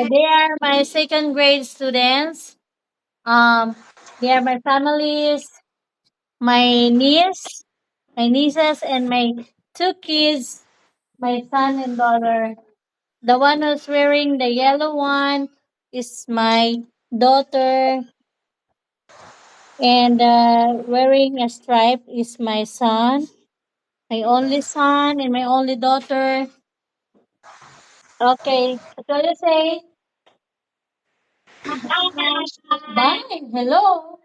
They are my second grade students. Um, they are my families, my niece, my nieces, and my two kids, my son and daughter. The one who's wearing the yellow one is my daughter, and wearing a stripe is my son, my only son, and my only daughter. Okay, so you say bye. Hello.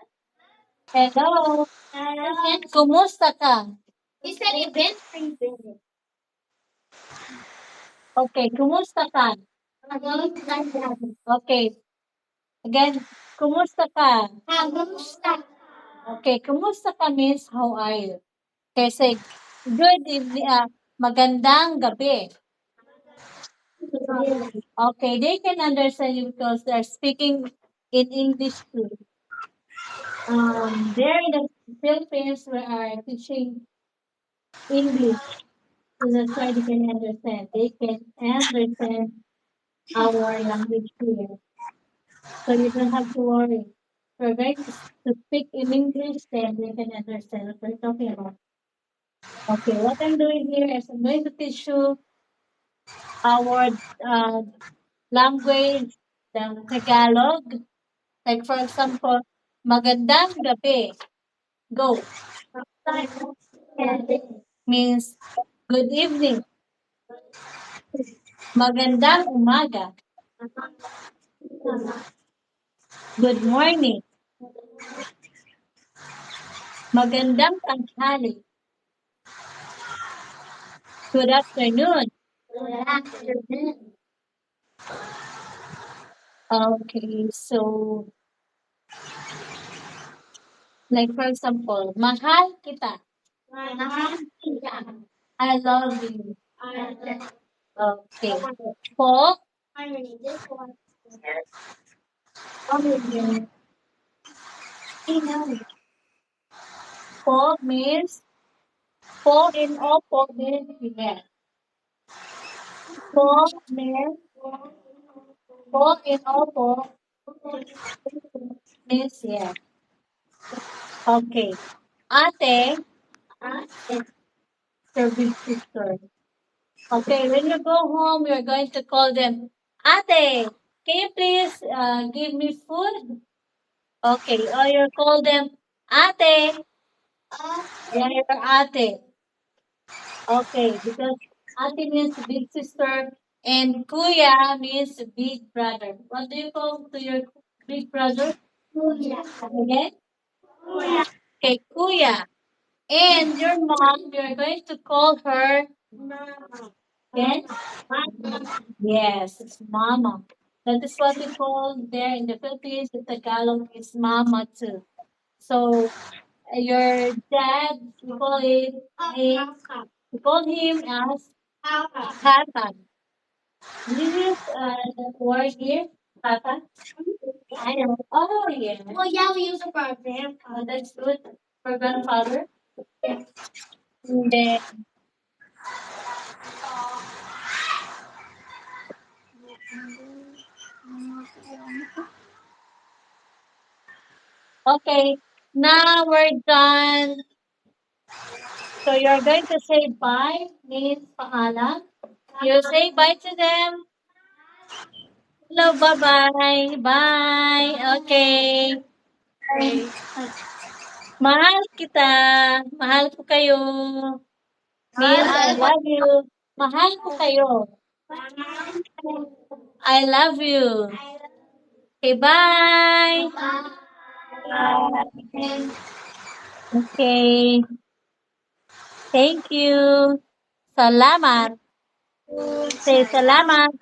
Hello. Kumusta ka? Okay, kumusta ka? Okay, again, kumusta ka? Okay, kumusta ka means how are you? Okay, say good evening, magandang gabi. Okay, they can understand you because they're speaking in English too. There in the Philippines, we are teaching English, so that's why they can understand. They can understand our language here, so you don't have to worry. We're going to speak in English, then they can understand what we're talking about. Okay, what I'm doing here is I'm going to teach you our uh, language, the Tagalog. Like for example, magandang gabi. Go. Means good evening. Magandang umaga. Good morning. Magandang tanghali. Good afternoon. Okay, so like for example, mahal kita. I love you. Okay. Po, po means po in opo means yes. Po means po in opo means yes. Okay. Ate, your big sister. Okay, when you go home, you're going to call them, Ate, can you please give me food? Okay, or you call them, Ate. Yeah, you're Ate. Okay, because Ate means big sister and Kuya means big brother. What do you call to your big brother? Again? Okay, Kuya. And your mom, you're going to call her again? Yes, it's Mama. That is what we call there in the Philippines. The Tagalog is Mama too. So your dad, we call him as Papa. Did you use the word here, Papa? I know. Oh yeah. Well, yeah, we use it for our grandpa. Oh, that's good for grandfather. And then, okay, now we're done. So you're going to say bye, means paalam. You say bye to them. Hello, bye-bye. Bye. Okay. Mahal kita. Mahal ko kayo. Means I love you. Mahal ko kayo. I love you. Okay, bye. Okay. Thank you. Salamat. Say salamat.